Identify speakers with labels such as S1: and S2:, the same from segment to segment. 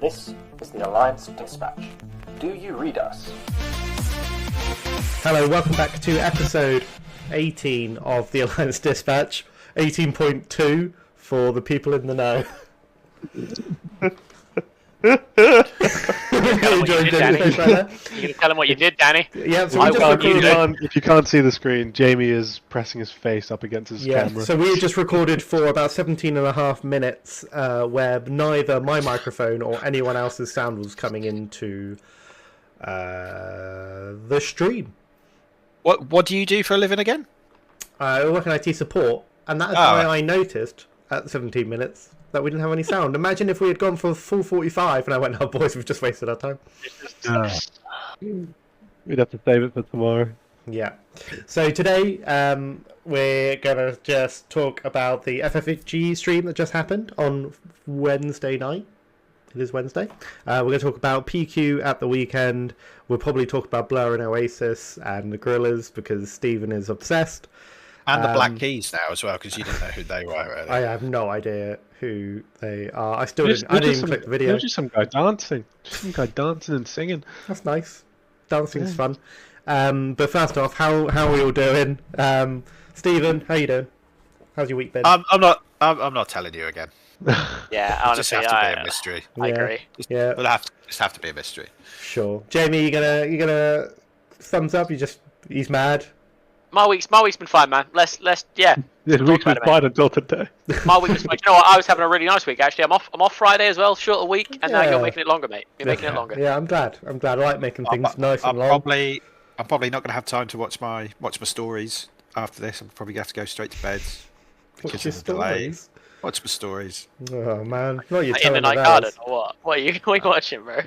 S1: This is the Alliance Dispatch. Do you read us?
S2: Hello, welcome back to episode 18 of the Alliance Dispatch. 18.2 for the people in the know.
S3: You gonna tell him what you did, Danny?
S2: Yeah, so we just recorded...
S4: If you can't see the screen, Jamie is pressing his face up against his camera.
S2: So we just recorded for about 17 and a half minutes where neither my microphone or anyone else's sound was coming into the stream.
S5: What do you do for a living again?
S2: I work in IT support, and that is why I noticed at 17 minutes that we didn't have any sound. Imagine if we had gone for a full 45 and I went, oh boys, we've just wasted our time.
S4: We'd have to save it for tomorrow.
S2: Yeah. So today we're going to just talk about the FFG stream that just happened on Wednesday night. It is Wednesday. We're going to talk about PQ at the weekend. We'll probably talk about Blur and Oasis and the Gorillas because Stephen is obsessed.
S5: And the Black Keys now as well, because you didn't know who they were earlier.
S2: I have no idea who they are. I didn't even click the video.
S4: There's just some guy dancing. And singing.
S2: That's nice. Dancing's fun. But first off, how are we all doing? Stephen, how you doing? How's your week been?
S5: I'm not telling you again.
S3: Yeah, honestly,
S5: just have to be a mystery.
S3: I agree.
S2: Yeah.
S5: We'll have to be a mystery.
S2: Sure. Jamie, you gonna thumbs up? He's mad.
S3: My week's been fine, man. Let's
S4: Yeah, the week's been fine until today.
S3: My week was fine. You know what? I was having a really nice week actually. I'm off Friday as well, shorter week, and now you're making it longer, mate. You're making it longer.
S2: Yeah, I'm glad. I like making things nice and long.
S5: I'm probably not going to have time to watch my stories after this. I'm probably going to have to go straight to bed.
S2: Watch your stories?
S5: Watch my stories.
S2: Oh man, not your
S3: In the Night Garden or what? What are you watching, bro?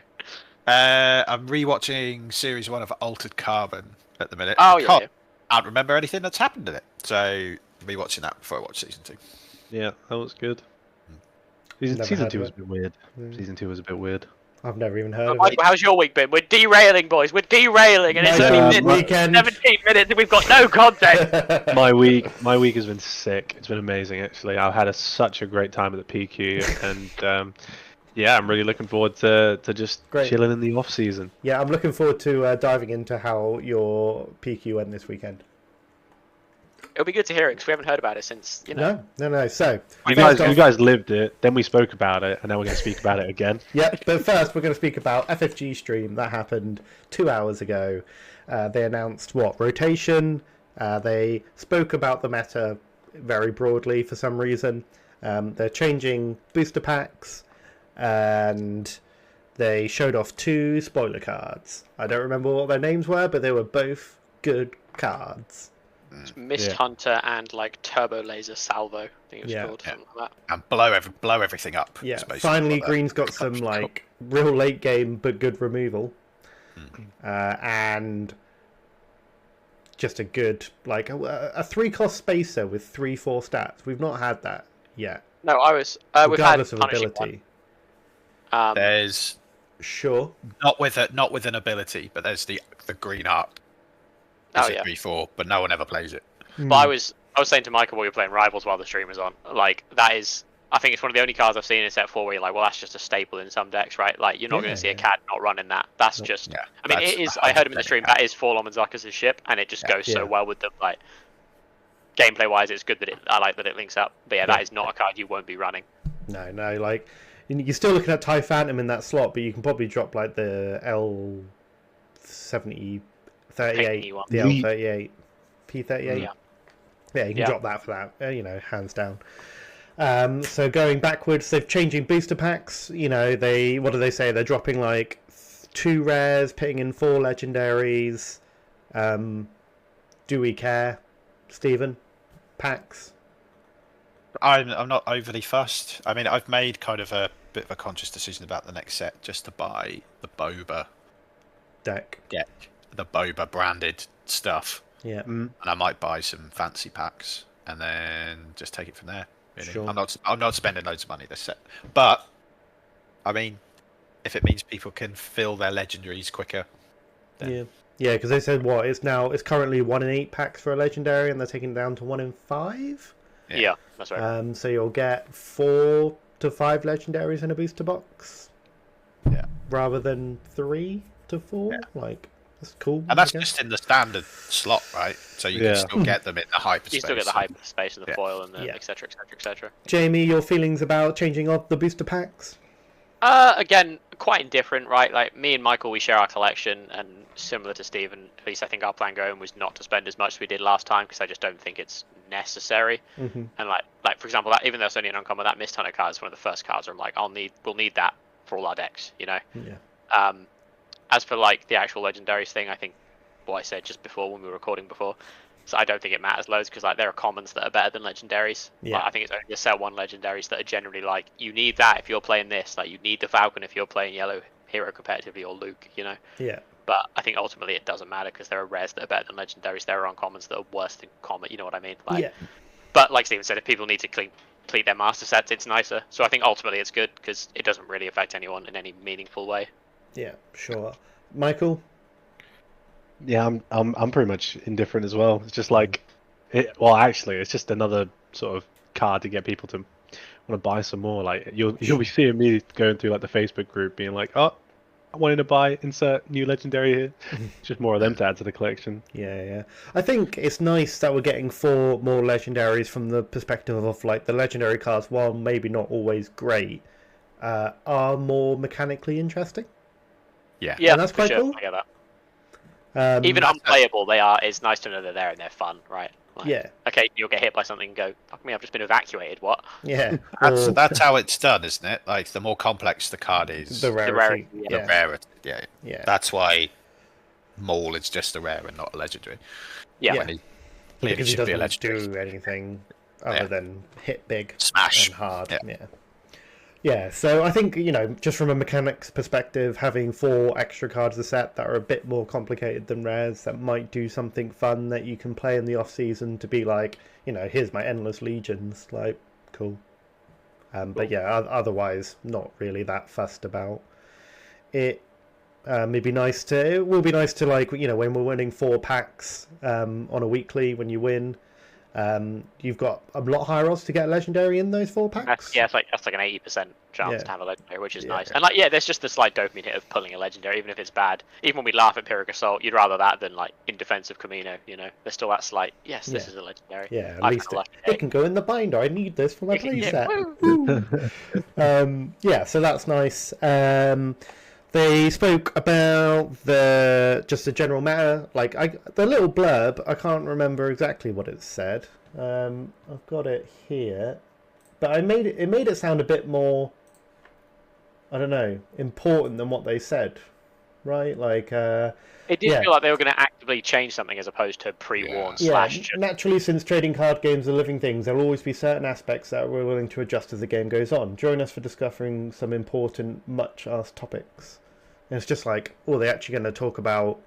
S5: I'm rewatching series 1 of Altered Carbon at the minute.
S3: Oh yeah.
S5: I don't remember anything that's happened in it, so rewatching that before I watch season 2.
S4: Yeah, that was good. Season 2 was a bit weird. Season 2 was a bit weird.
S2: I've never even heard of
S3: Michael,
S2: it.
S3: how's your week been? We're derailing, boys. We're derailing, and it's only been 17 minutes, and we've got no content.
S4: My week has been sick. It's been amazing, actually. I've had such a great time at the PQ, and yeah, I'm really looking forward to just chilling in the off season.
S2: Yeah, I'm looking forward to diving into how your PQ went this weekend.
S3: It'll be good to hear it because we haven't heard about it since,
S2: No. So
S4: you guys lived it, then we spoke about it, and now we're going to speak about it again.
S2: Yeah, but first we're going to speak about FFG stream that happened 2 hours ago. They announced rotation. They spoke about the meta very broadly for some reason. They're changing booster packs, and they showed off 2 spoiler cards. I don't remember what their names were, but they were both good cards.
S3: Mist Hunter and Turbo Laser Salvo, I think it was called. Something like that.
S5: And blow everything up.
S2: Yeah, finally Green's got some real late game but good removal. And just a good, a 3-cost spacer with 3/4 stats. We've not had that yet.
S3: No,
S2: regardless
S3: we've had
S2: of ability.
S5: There's not with an ability, but there's the green art. It's a 3/4, but no one ever plays it.
S3: But I was saying to Michael while we were playing Rivals while the stream was on, that is, I think it's one of the only cards I've seen in set 4 where you're like, well, that's just a staple in some decks, right? You're not going to see a CAD not running that. That's just, I mean, it is. I heard him in the stream. That is Forlom and Zuckus' ship, and it just goes so well with them. Gameplay wise, it's good that I like that it links up. But that is not a card you won't be running.
S2: No, you're still looking at TIE Phantom in that slot, but you can probably drop the L70. 38, the L38, P38. Yeah, you can drop that for that, hands down. So going backwards, they're changing booster packs. What do they say? They're dropping 2 rares, putting in 4 legendaries. Do we care, Stephen? Packs?
S5: I'm not overly fussed. I mean, I've made kind of a bit of a conscious decision about the next set just to buy the Boba
S2: deck.
S5: The Boba branded stuff.
S2: Yeah.
S5: And I might buy some fancy packs and then just take it from there. Really.
S2: Sure.
S5: I'm not spending loads of money this set. But I mean, if it means people can fill their legendaries quicker. Then...
S2: Yeah, because they said it's currently 1 in 8 packs for a legendary, and they're taking it down to 1 in 5.
S3: Yeah, that's right.
S2: So you'll get 4 to 5 legendaries in a booster box. rather than 3 to 4. Like, that's cool.
S5: And that's just in the standard slot, right? So you can still get them in the hyperspace.
S3: You still get the hyperspace and the foil and the etc. etc. etc.
S2: Jamie, your feelings about changing off the booster packs?
S3: Again, quite indifferent, right? Like me and Michael, we share our collection, and similar to Stephen, at least I think our plan going was not to spend as much as we did last time because I just don't think it's necessary.
S2: Mm-hmm.
S3: And like for example, that even though it's only an uncommon, that Mist Hunter card is one of the first cards where I'm like, we'll need that for all our decks, you know.
S2: Yeah.
S3: As for like the actual legendaries thing, I think what I said just before when we were recording before. So I don't think it matters loads because like there are commons that are better than legendaries.
S2: Yeah.
S3: Like, I think it's only the set 1 legendaries that are generally like you need that if you're playing this. Like you need the Falcon if you're playing Yellow Hero competitively or Luke, you know.
S2: Yeah.
S3: But I think ultimately it doesn't matter because there are rares that are better than legendaries. There are uncommons that are worse than common. You know what I mean? Like,
S2: yeah.
S3: But like Steven said, if people need to complete their master sets, it's nicer. So I think ultimately it's good because it doesn't really affect anyone in any meaningful way.
S2: Yeah, sure. Michael?
S4: Yeah, I'm pretty much indifferent as well. It's just like, it's just another sort of card to get people to want to buy some more. Like you'll be seeing me going through like the Facebook group, being like, oh, I wanted to buy insert new legendary here. Just more of them to add to the collection.
S2: Yeah. I think it's nice that we're getting 4 more legendaries from the perspective of like the legendary cards, while maybe not always great, are more mechanically interesting.
S3: Yeah,
S2: and that's quite cool.
S3: I get that. Even unplayable, they are. It's nice to know they're there and they're fun, right? Like, okay, you'll get hit by something and go, fuck me, I've just been evacuated. What?
S2: Yeah.
S5: That's how it's done, isn't it? Like the more complex the card is,
S2: the rarity.
S5: The rarity. Yeah. That's why Maul is just a rare and not a legendary.
S3: Yeah.
S5: When he clearly should be a legendary.
S2: Do anything other than hit big,
S5: smash,
S2: and hard. Yeah, so I think, just from a mechanics perspective, having 4 extra cards a set that are a bit more complicated than rares, that might do something fun that you can play in the off-season to be like, here's my Endless Legions, like, cool. But yeah, otherwise, not really that fussed about it. It will be nice to, like, when we're winning 4 packs on a weekly, when you win, you've got a lot higher odds to get a legendary in those 4 packs.
S3: That's like an 80% chance to have a legendary, which is nice. And there's just the slight dopamine hit of pulling a legendary, even if it's bad. Even when we laugh at Pyrrhic Assault, you'd rather that than like in defense of Camino. There's still that slight. Yes, this is a legendary.
S2: Yeah, at least it can go in the binder. I need this for my playset. So that's nice. They spoke about the general matter, like the little blurb. I can't remember exactly what it said. I've got it here, but it made it sound a bit more, I don't know, important than what they said, right? Like
S3: it did feel like they were going to actively change something as opposed to pre-warn /
S2: Naturally, since trading card games are living things, there will always be certain aspects that we're willing to adjust as the game goes on. Join us for discussing some important, much-asked topics. And it's just like, they're actually going to talk about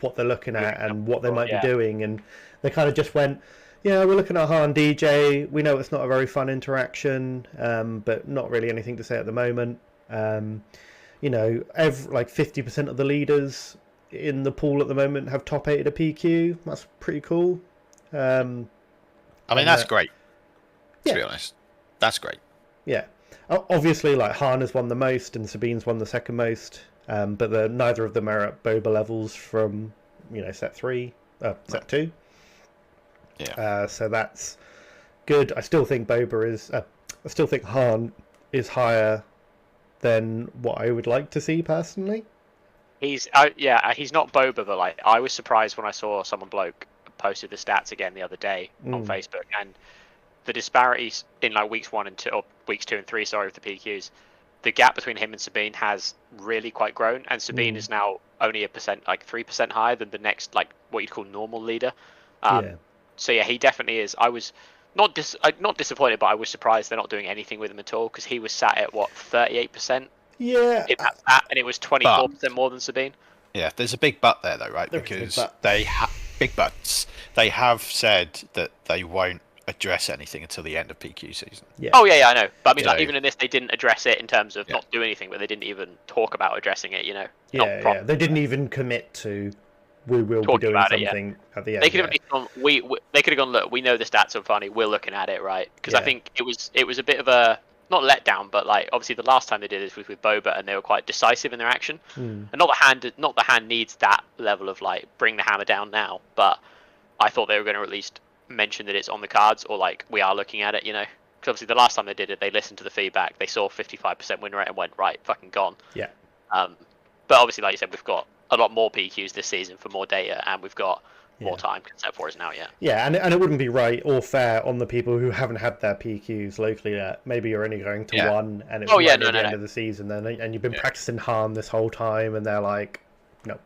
S2: what they're looking at and what they might be doing. And they kind of just went, we're looking at Han DJ. We know it's not a very fun interaction, but not really anything to say at the moment. 50% of the leaders in the pool at the moment have top 8 at a PQ. That's pretty cool.
S5: That's great. To be honest, that's great.
S2: Yeah. Obviously, like Han has won the most and Sabine's won the second most, but neither of them are at Boba levels from set 2.
S5: Yeah.
S2: So that's good. I still think Han is higher than what I would like to see personally.
S3: He's not Boba, but like I was surprised when I saw someone bloke posted the stats again the other day on Facebook, and the disparities in like weeks 1 and 2, or weeks 2 and 3, sorry, of the PQs, the gap between him and Sabine has really quite grown, and Sabine is now only 3% higher than the next, like what you'd call normal leader. So yeah, he definitely is. I was not disappointed, but I was surprised they're not doing anything with him at all, because he was sat at 38%.
S2: Yeah,
S3: and it was 24% more than Sabine.
S5: Yeah, there's a big but there though, right? Because big buts. They have said that they won't address anything until the end of PQ season.
S2: Yeah.
S3: Oh yeah, I know. But I mean, even in this, they didn't address it in terms of not do anything, but they didn't even talk about addressing it.
S2: Yeah. They didn't even commit to. We will be doing something at the end.
S3: They could have gone. They could have gone. Look, we know the stats are funny. We're looking at it, right? Because I think it was a bit of a not let down, but like obviously the last time they did this was with Boba, and they were quite decisive in their action. And not the hand needs that level of like bring the hammer down now, but I thought they were going to at least mention that it's on the cards, or like we are looking at it, you know. Because obviously the last time they did it, they listened to the feedback, they saw 55% win rate and went right, fucking gone.
S2: Yeah.
S3: But obviously, like you said, we've got a lot more PQs this season for more data, and we've got more time because Set 4 isn't out yet.
S2: Yeah, and it wouldn't be right or fair on the people who haven't had their PQs locally yet. Maybe you're only going to one, and it's at the end of the season, then, and you've been practicing harm this whole time, and they're like, no.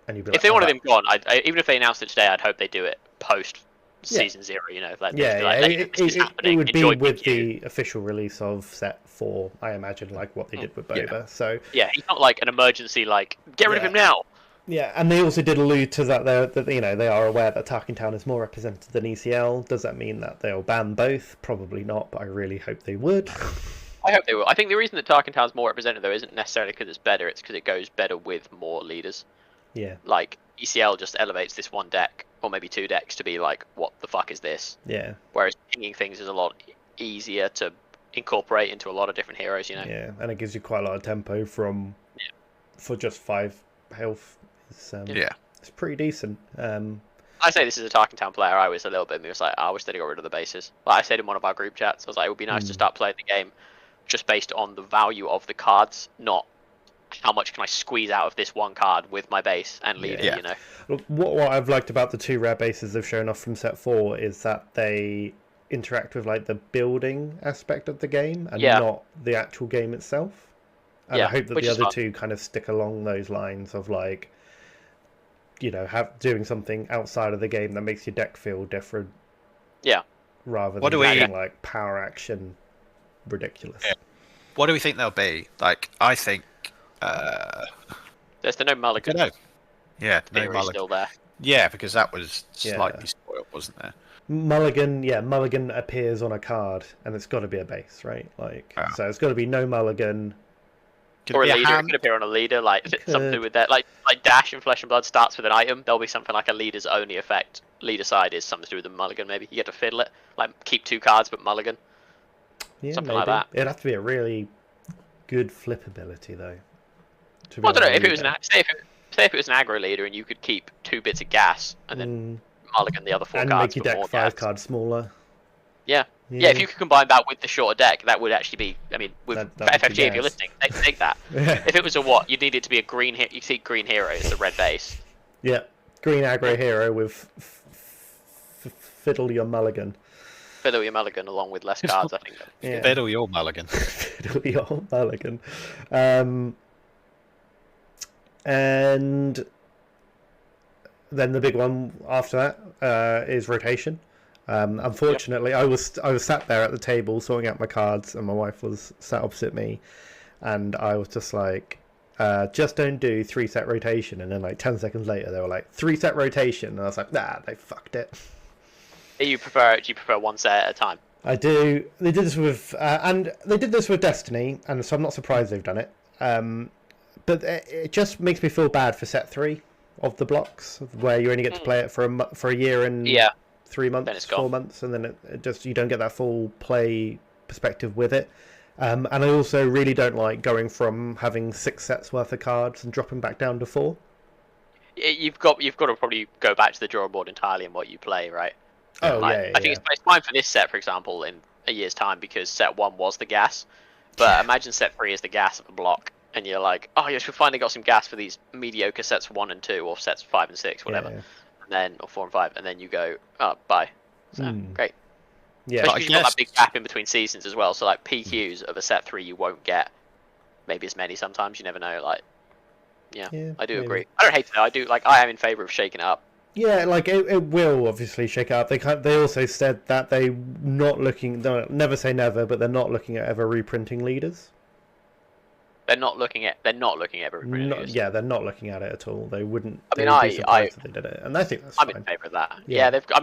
S2: And you'd be like,
S3: if they wanted them gone, even if they announced it today, I'd hope they do it post season 0. You know, like,
S2: it would be with the official release of Set 4, I imagine, like what they did with Boba.
S3: Yeah.
S2: So
S3: he's not like an emergency, like get rid of him now.
S2: Yeah, and they also did allude to that they are aware that Tarkin Town is more represented than ECL. Does that mean that they'll ban both? Probably not, but I really hope they would.
S3: I hope they will. I think the reason that Tarkin Town is more represented though isn't necessarily because it's better. It's because it goes better with more leaders.
S2: Yeah.
S3: Like ECL just elevates this one deck or maybe 2 decks to be like, what the fuck is this?
S2: Yeah.
S3: Whereas pinging things is a lot easier to incorporate into a lot of different heroes. You know.
S2: Yeah, and it gives you quite a lot of tempo for just 5 health. It's pretty decent.
S3: I say this is a Tarkin Town player. I was a little bit amused. Like, I wish they'd got rid of the bases. Like I said in one of our group chats, I was like, it would be nice to start playing the game just based on the value of the cards, not how much can I squeeze out of this one card with my base and leave it. You know.
S2: What I've liked about the 2 rare bases they've shown off from Set 4 is that they interact with like the building aspect of the game and not the actual game itself. And I hope that the other 2 kind of stick along those lines of like, you know, doing something outside of the game that makes your deck feel different.
S3: Yeah.
S2: Rather than having like power action ridiculous.
S5: Yeah. What do we think they'll be? Like, I think
S3: there's the no mulligan.
S5: Yeah, no mulligan
S3: still there.
S5: Yeah, because that was slightly spoiled, wasn't there?
S2: Mulligan appears on a card, and it's got to be a base, right? Like, so it's got to be no mulligan.
S3: Or a leader. It could appear on a leader, like if it's something to do with that, like Dash in Flesh and Blood starts with an item. There'll be something like a leader's only effect. Leader side is something to do with the mulligan. Maybe you get to fiddle it, like keep 2 cards but mulligan.
S2: Yeah,
S3: something like that.
S2: It'd have to be a really good flip ability, though.
S3: Well, I don't know if it was say if it was an aggro leader and you could keep 2 bits of gas and then mulligan the other 4
S2: and
S3: cards.
S2: And make your deck 5 cards smaller.
S3: Yeah, if you could combine that with the shorter deck, that would actually be. I mean, with FFG, if you're listening, take that. If it was a you'd need it to be a green. You see, green hero is a red base.
S2: Yeah, green aggro hero with fiddle your mulligan.
S3: Fiddle your mulligan along with less cards, I think.
S5: Fiddle your mulligan.
S2: Fiddle your mulligan. And then the big one after that is rotation. Unfortunately, I was sat there at the table sorting out my cards, and my wife was sat opposite me, and I was just like, just don't do 3-set rotation. And then like 10 seconds later, they were like 3-set rotation, and I was like, nah, they fucked it.
S3: Do you prefer 1 set at a time?
S2: I do. They did this with Destiny, and so I'm not surprised they've done it. But it just makes me feel bad for Set 3 of the blocks, where you only get to play it for a year and 3 months, 4 months, and then it just you don't get that full play perspective with it. And I also really don't like going from having 6 sets worth of cards and dropping back down to 4.
S3: You've got to probably go back to the drawing board entirely in what you play, right?
S2: Oh,
S3: I think it's fine for this set, for example, in a year's time, because Set 1 was the gas. But imagine Set 3 is the gas of the block, and you're like, oh yes, we finally got some gas for these mediocre Sets 1 and 2, or Sets 5 and 6, whatever. And then, or 4 and 5, and then you go, oh, bye. So, great.
S2: Yeah,
S3: especially you've got that big gap in between seasons as well, so like PQs of a Set 3 you won't get maybe as many sometimes, you never know, like, I do agree. I don't hate it, I am in favour of shaking it up.
S2: Yeah, like it will obviously shake up. They also said that they're never say never, but they're not looking at ever reprinting leaders.
S3: They're not looking at ever reprinting leaders.
S2: Yeah, they're not looking at it at all. They wouldn't.
S3: I mean,
S2: be surprised if they did it, and I think that's fine.
S3: I'm in favour of that. Yeah, they can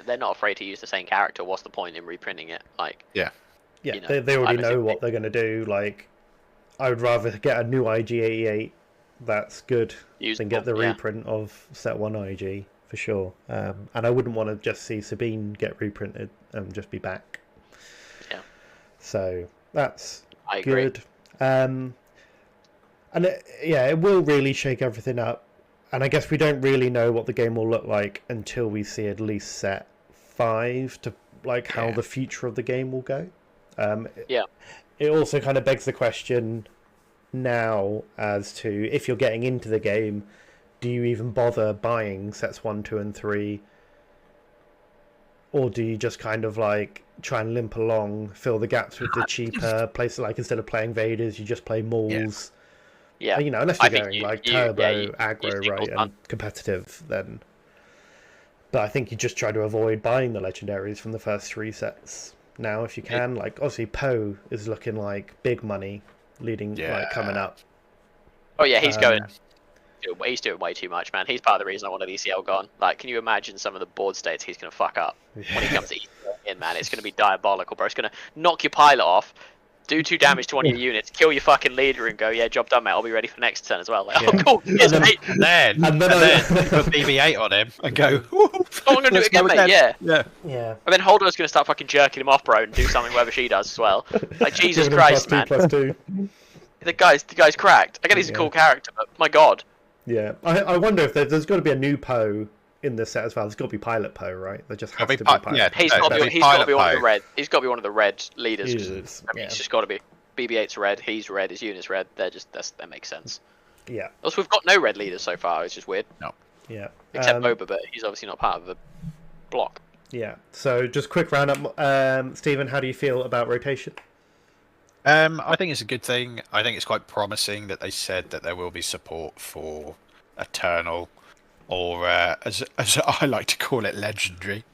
S3: they're not afraid to use the same character. What's the point in reprinting it? Like,
S2: they already know what they're going to do. Like, I would rather get a new IG-88 that's good than get the reprint of Set 1 IG for sure. And I wouldn't want to just see Sabine get reprinted and just be back.
S3: Yeah.
S2: So that's
S3: I agree.
S2: good. And it will really shake everything up. And I guess we don't really know what the game will look like until we see at least set 5 to like how the future of the game will go. It also kind of begs the question now as to if you're getting into the game, do you even bother buying sets 1, 2, and 3? Or do you just kind of like try and limp along, fill the gaps with the cheaper places? Like instead of playing Vaders, you just play Mauls.
S3: Yeah.
S2: You know, unless you're going turbo, aggro, right, and competitive, then. But I think you just try to avoid buying the legendaries from the first 3 sets now if you can. Like obviously Poe is looking like big money like coming up.
S3: Oh yeah, he's going. He's doing way too much, man. He's part of the reason I wanted ECL gone. Like, can you imagine some of the board states he's going to fuck up when he comes to ECL in, man? It's going to be diabolical, bro. It's going to knock your pilot off, do 2 damage to one of your units, kill your fucking leader, and go, yeah, job done, mate. I'll be ready for next turn as well. Like, oh, cool. Cheers, mate.
S5: And then put BB-8 on him and go,
S3: oh, I'm going to do it again, mate.
S2: Yeah.
S3: And then Holder's going to start fucking jerking him off, bro, and do something whatever she does as well. Like, Jesus Christ, man.
S2: +2.
S3: The guy's cracked. I get he's a cool character, but my God.
S2: Yeah, I wonder if there's got to be a new Poe in this set as well. There's got to be Pilot Poe, right? There just has to be Pilot.
S3: Yeah, he's got to be one of the red. He's got to be one of the red leaders. It's just got to be. BB-8's red. He's red. His unit's red. That makes sense.
S2: Yeah.
S3: Also, we've got no red leaders so far. It's just weird.
S5: No.
S2: Yeah.
S3: Except Boba, but he's obviously not part of the block.
S2: Yeah. So just quick roundup. Stephen, how do you feel about rotation?
S5: I think it's a good thing. I think it's quite promising that they said that there will be support for Eternal, or as I like to call it, Legendary,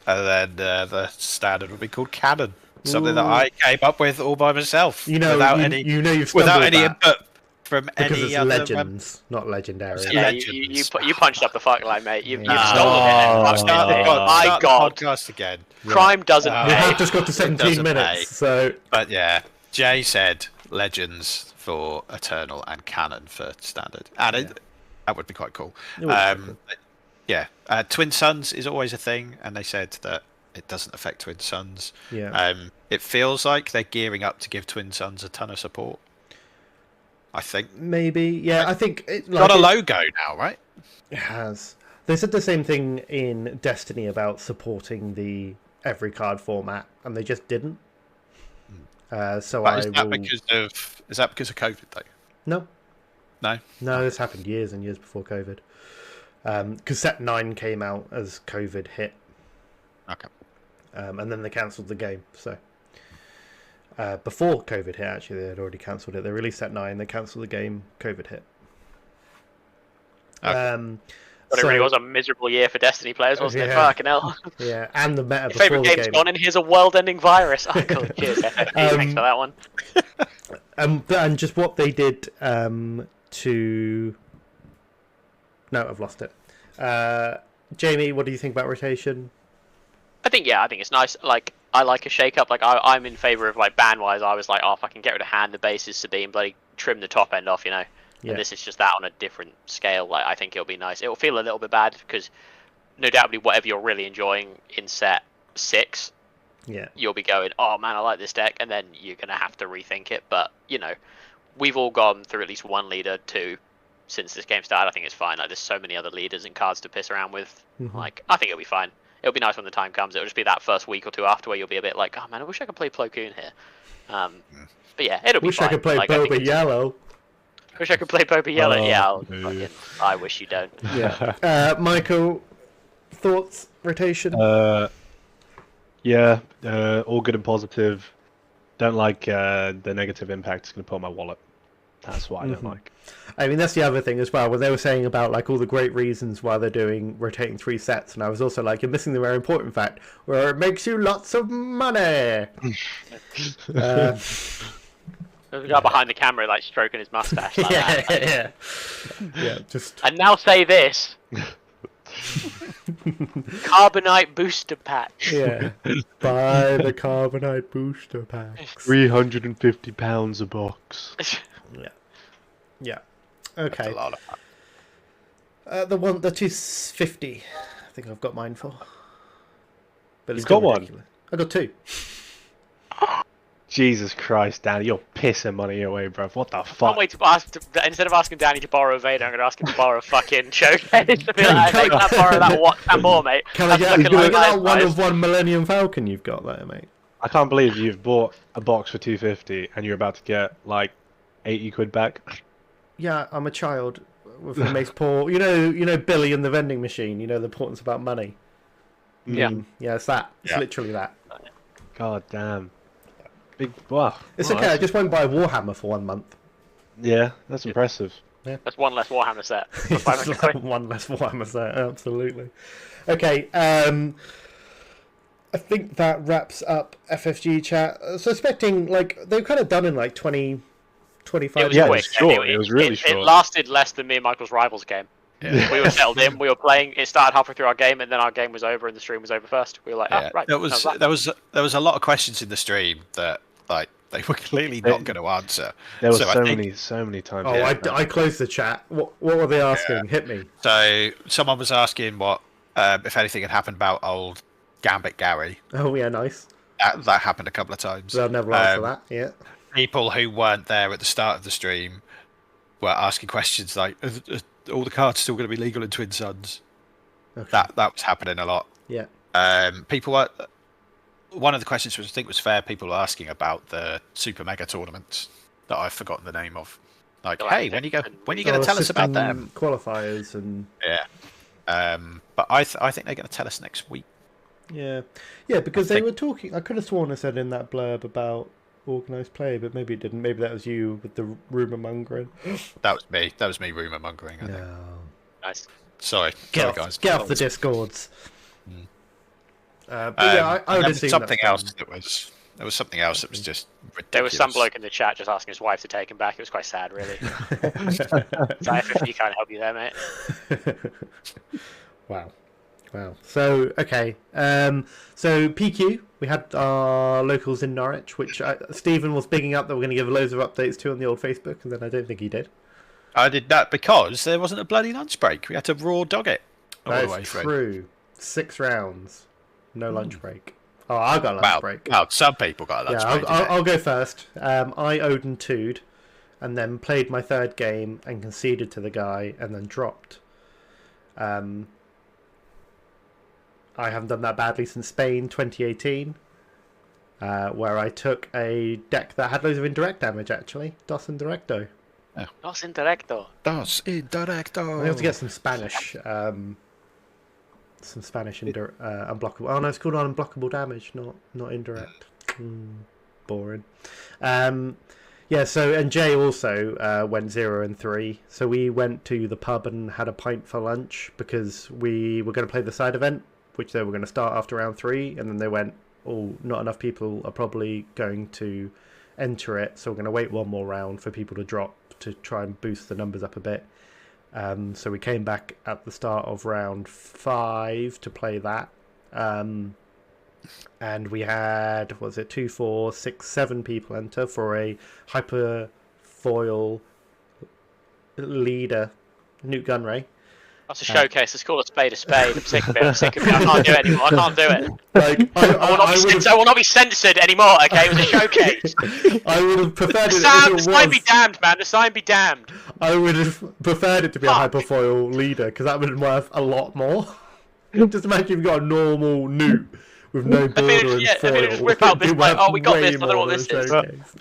S5: and then the standard will be called Canon. Something that I came up with all by myself, without any input from any other
S2: Legends, not Legendary.
S3: Yeah, you punched up the fucking line, mate. You've stolen it. My God,
S5: podcast again.
S3: Crime doesn't pay.
S2: We have just got to 17 minutes, so.
S5: But yeah. Jay said Legends for Eternal and Canon for Standard, and that would be quite cool. Twin Suns is always a thing, and they said that it doesn't affect Twin Suns.
S2: Yeah.
S5: It feels like they're gearing up to give Twin Suns a ton of support. I think
S2: maybe, yeah. I think
S5: it's got a logo now, right?
S2: It has. They said the same thing in Destiny about supporting the every card format, and they just didn't. Is that because of COVID though? No, this happened years and years before COVID. Because Set 9 came out as COVID hit.
S5: Okay.
S2: And then they cancelled the game. So before COVID hit, actually, they had already cancelled it. They released Set 9, they cancelled the game. COVID hit.
S5: Okay.
S3: But it really was a miserable year for Destiny players, wasn't it? Fucking hell.
S2: Yeah, and the meta
S3: Your
S2: before
S3: favourite
S2: the
S3: game's
S2: game.
S3: gone, and here's a world-ending virus. Oh, cool. Cheers, FFG. Thanks for that one.
S2: And just what they did to... No, I've lost it. Jamie, what do you think about rotation?
S3: I think it's nice. Like, I like a shake-up. Like, I'm in favour of, like, ban-wise, I was like, oh, if I can get rid of hand the bases, Sabine, bloody trim the top end off, Yeah. And this is just that on a different scale. Like, I think it'll be nice. It'll feel a little bit bad because, no doubtly, whatever you're really enjoying in set 6, you'll be going, oh man, I like this deck, and then you're gonna have to rethink it. But we've all gone through at least one leader, 2, since this game started. I think it's fine. Like, there's so many other leaders and cards to piss around with.
S2: Mm-hmm.
S3: Like, I think it'll be fine. It'll be nice when the time comes. It'll just be that first week or two after where you'll be a bit like, oh man, I wish I could play Plo Koon here. But yeah, it'll be fine.
S2: Wish I could play Boba Yellow.
S3: Wish I could play Boba Yellow. I wish you don't.
S2: Yeah. Michael, thoughts? Rotation?
S4: All good and positive. Don't like the negative impact it's going to put on my wallet. That's what I don't like.
S2: I mean, that's the other thing as well. When they were saying about like all the great reasons why they're doing rotating 3 sets, and I was also like, you're missing the very important fact where it makes you lots of money.
S3: There's a guy behind the camera, like, stroking his mustache. Like that.
S2: Just.
S3: And now say this. Carbonite booster pack.
S2: Yeah. Buy the Carbonite booster packs.
S4: £350 a box.
S2: Yeah. Okay.
S5: That's a lot of
S2: fun. The 250. I think I've got mine for. But
S4: You've got ridiculous.
S2: One. I got 2.
S4: Jesus Christ, Danny, you're pissing money away, bruv. What the
S3: I can't
S4: fuck?
S3: wait to ask. Instead of asking Danny to borrow a Vader, I'm going to ask him to borrow a fucking showcase. I be like, mate, can I borrow that what and more, mate?
S2: Can I
S3: That's
S2: get
S3: looking like
S2: that one
S3: nice.
S2: of one Millennium Falcon you've got there, mate?
S4: I can't believe you've bought a box for 250 and you're about to get like 80 quid back.
S2: Yeah, I'm a child with a makes poor. You know Billy and the vending machine. You know the importance about money.
S3: Yeah.
S2: Yeah, it's that. It's
S5: Yeah.
S2: literally that.
S4: God damn. Big. Wow.
S2: It's
S4: Well,
S2: okay. I
S4: that's-
S2: just won't buy a Warhammer for 1 month.
S4: Yeah, that's impressive.
S3: That's one less Warhammer set. For
S2: It's
S3: 500
S2: like
S3: quid.
S2: one less Warhammer set. Absolutely. Okay. I think that wraps up FFG chat. Suspecting they've kind of done in like 20, 25
S3: It was
S4: Yeah, it
S3: quick.
S4: was short. It was really
S3: It
S4: short.
S3: lasted less than me and Michael's Rivals game.
S5: Yeah.
S3: We were settled in. We were playing. It started halfway through our game, and then our game was over, and the stream was over first. We were like,
S5: Yeah.
S3: right.
S5: There was a lot of questions in the stream that they were clearly not going to answer.
S4: There were
S5: So I think-
S4: so many times.
S2: Oh, I closed the chat. What were they asking? Hit me.
S5: So someone was asking what if anything had happened about old Gambit Gary.
S2: Oh yeah, nice.
S5: That happened a couple of times.
S2: They'll never answer that. Yeah.
S5: People who weren't there at the start of the stream were asking questions like, "Are all the cards still going to be legal in Twin Suns?"
S2: Okay.
S5: That was happening a lot.
S2: Yeah.
S5: People were. One of the questions which I think was fair. People were asking about the Super Mega tournaments that I've forgotten the name of. Like,
S3: Like
S5: hey, when are you going to tell us about them?
S2: Qualifiers and
S5: Yeah. But I think they're going to tell us next week.
S2: yeah, because they were talking. I could have sworn I said in that blurb about organised play, but maybe it didn't. Maybe that was you with the rumour mongering.
S5: That was me. That was me rumor mongering. I think.
S2: No.
S3: Nice.
S5: Sorry, guys.
S2: Get off the discords. But I would
S5: there
S2: have
S5: was
S2: seen
S5: something
S2: that
S5: else
S2: done.
S5: that was. There was something else that was just ridiculous.
S3: There was some bloke in the chat just asking his wife to take him back. It was quite sad, really. So FFG can't help you there, mate.
S2: Wow. So okay. So PQ, we had our locals in Norwich, which Stephen was bigging up that we're going to give loads of updates to on the old Facebook, and then I don't think he did.
S5: I did that because there wasn't a bloody lunch break. We had to raw dog it all the way
S2: That's
S5: through.
S2: true. 6 rounds, no lunch break. Oh, I got a lunch break.
S5: Well, some people got a lunch
S2: Yeah,
S5: break.
S2: I'll go first. I owed and two'd, and then played my third game and conceded to the guy, and then dropped. I haven't done that badly since Spain 2018, where I took a deck that had loads of indirect damage, actually. Dos Indirecto.
S3: Dos Indirecto.
S5: Dos
S2: I
S5: Indirecto.
S2: have to get some Spanish. Unblockable. Oh no, it's called unblockable damage, not indirect. Boring. Yeah. So and Jay also went 0 and 3. So we went to the pub and had a pint for lunch because we were going to play the side event, which they were going to start after round 3, and then they went, "Oh, not enough people are probably going to enter it, so we're going to wait one more round for people to drop to try and boost the numbers up a bit." So we came back at the start of round 5 to play that. And we had, 2, 4, 6, 7 people enter for a hyper foil leader, Newt Gunray.
S3: That's a showcase. Let's call a spade a spade. I'm sick of it. I can't do it anymore. I can't do it.
S2: Like,
S3: I will not be censored anymore, okay? It was a showcase.
S2: I would have preferred it
S3: The sign be damned, man. The sign be damned.
S2: I would have preferred it to be a
S3: Fuck.
S2: hyperfoil leader because that would have been worth a lot more. Just imagine if you've got a normal Newt with no border and foil.
S3: I just whip out this,
S2: It'd be
S3: like,
S2: worth
S3: oh, we got
S2: way
S3: this, I don't know
S2: more
S3: what this
S2: than
S3: is.
S2: Showcase.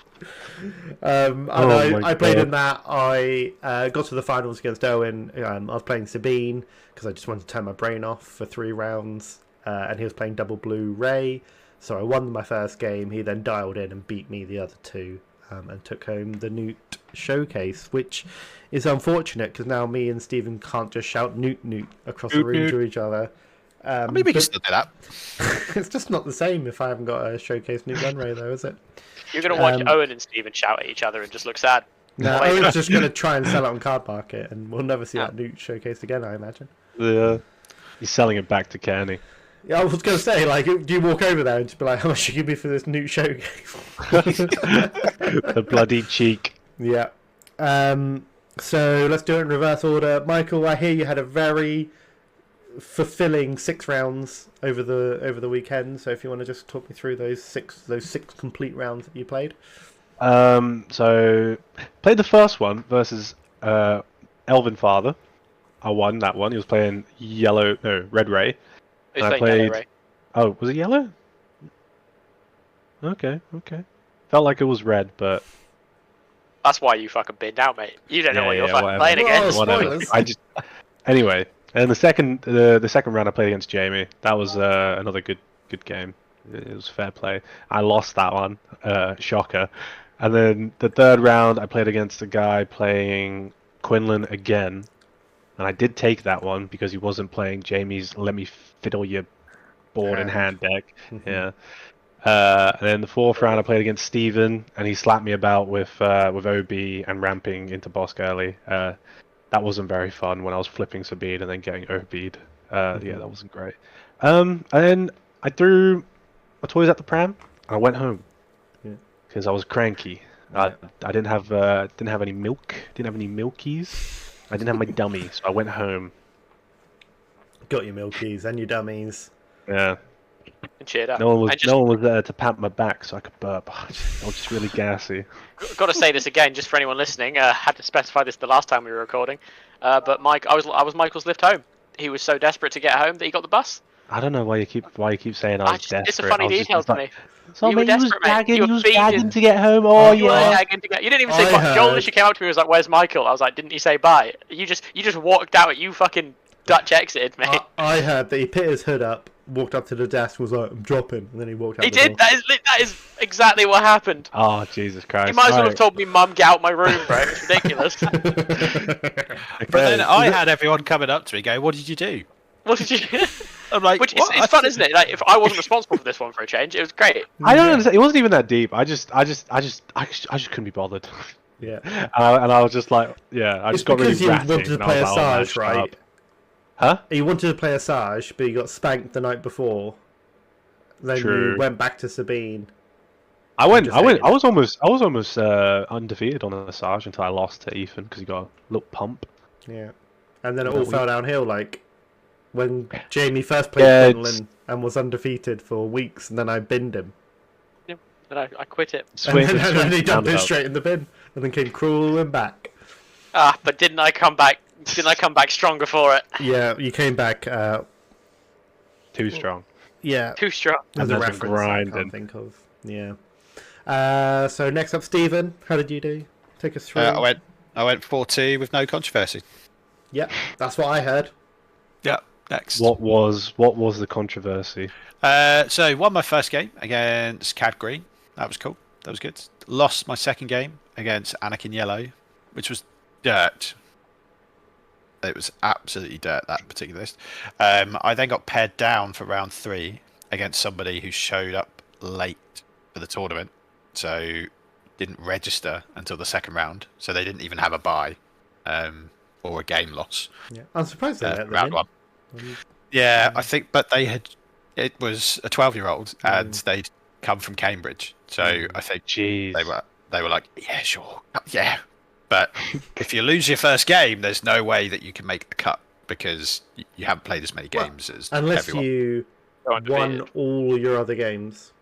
S2: And I played in that. I got to the finals against Owen. I was playing Sabine because I just wanted to turn my brain off for 3 rounds. And he was playing double blue Ray. So I won my first game. He then dialed in and beat me the other 2. And took home the Newt showcase, which is unfortunate because now me and Stephen can't just shout Newt across the room to each other.
S5: I mean, we can still do that.
S2: It's just not the same if I haven't got a showcase Newt Gunray, though, is it?
S3: You're going to watch Owen and Steven shout at each other and just look sad.
S2: No, Owen's just going to try and sell it on Card Market, and we'll never see that Newt showcased again, I imagine.
S4: Yeah. He's selling it back to Kearney.
S2: Yeah, I was going to say, like, do you walk over there and just be like, how much you give me for this Newt showcase?
S4: The bloody cheek.
S2: Yeah. So let's do it in reverse order. Michael, I hear you had a very, fulfilling 6 rounds over the weekend. So if you want to just talk me through those six complete rounds that you played.
S4: So played the first one versus Elven Father. I won that one. He was playing Red Ray.
S3: Who's
S4: And I
S3: playing Yellow
S4: played.
S3: Ray?
S4: Oh, was it yellow? Okay. Felt like it was red, but
S3: That's why you fucking binned out, mate. You don't know what you're fucking
S4: whatever.
S3: playing against.
S2: Whatever.
S4: Anyway, and the second round I played against Jamie. That was another good game. It was fair play. I lost that one, shocker. And then the third round I played against a guy playing Quinlan again, and I did take that one because he wasn't playing Jamie's "Let me fiddle your board in hand" deck.
S2: Mm-hmm.
S4: Yeah. And then the fourth round I played against Steven, and he slapped me about with OB and ramping into Bosk early. That wasn't very fun when I was flipping Sabine and then getting OB'd. Yeah, that wasn't great. And then I threw my toys at the pram and I went home because I was cranky. I didn't have any milk, didn't have any milkies. I didn't have my dummy, so I went home.
S2: Got your milkies and your dummies.
S4: Yeah.
S3: And cheered up.
S4: No one was there to pat my back so I could burp. I was just really gassy.
S3: Got to say this again, just for anyone listening. Had to specify this the last time we were recording. But Mike, I was Michael's lift home. He was so desperate to get home that he got the bus.
S4: I don't know why you keep saying I was desperate.
S3: It's a funny detail to me.
S4: So
S3: You were desperate, mate. You were
S4: gagging to get home. Oh
S3: You were
S4: yeah.
S3: gagging to get. You didn't even say bye. Joel literally came up to me and was like, "Where's Michael?" I was like, "Didn't he say bye?" You just walked out. You fucking Dutch exited, mate.
S2: I heard that he put his hood up, walked up to the desk, was like, "I'm dropping," and then he walked out.
S3: He
S2: the
S3: did.
S2: door.
S3: That is exactly what happened.
S4: Oh Jesus Christ!
S3: You might as well have told me, "Mum, get out my room, bro." It's ridiculous.
S5: But then I had everyone coming up to me going, "What did you do?"
S3: What did you?
S5: I'm like,
S3: Which
S5: what?
S3: it's fun, isn't it? Like, if I wasn't responsible for this one for a change, it was great.
S4: I don't understand. It wasn't even that deep. I just couldn't be bothered.
S2: Yeah.
S4: And I was just like, yeah, I just got really
S2: because
S4: ratty.
S2: you wanted to play Asajj, right?
S4: Huh?
S2: You wanted to play Asajj, but you got spanked the night before. Then
S4: True.
S2: you went back to Sabine.
S4: I was almost undefeated on Asajj until I lost to Ethan because he got a little pump.
S2: Yeah. And then it all fell downhill, like when Jamie first played Finland and was undefeated for weeks, and then I binned him.
S3: Yeah, and I quit it.
S2: And then he dumped it straight in the bin, and then came crawling back.
S3: But didn't I come back? Didn't I come back stronger for it?
S2: Yeah, you came back.
S4: Too strong.
S2: Yeah,
S3: Too strong.
S2: There's a reference I can't think of. Yeah. So next up, Stephen, how did you do? Take us through.
S5: I went 4-2 with no controversy.
S2: Yep, that's what I heard.
S5: Yeah. Next.
S4: What was the controversy?
S5: So won my first game against Cad Green. That was cool. That was good. Lost my second game against Anakin Yellow, which was dirt. It was absolutely dirt, that particular list. I then got paired down for round 3 against somebody who showed up late for the tournament, so didn't register until the second round. So they didn't even have a bye or a game loss.
S2: Yeah, I'm surprised they let
S5: round 1. Yeah, I think, but it was a 12-year-old and they'd come from Cambridge, so I think they were like, yeah, sure, yeah. But if you lose your first game, there's no way that you can make the cut because you haven't played as many games as
S2: unless
S5: everyone.
S2: You won all your other games.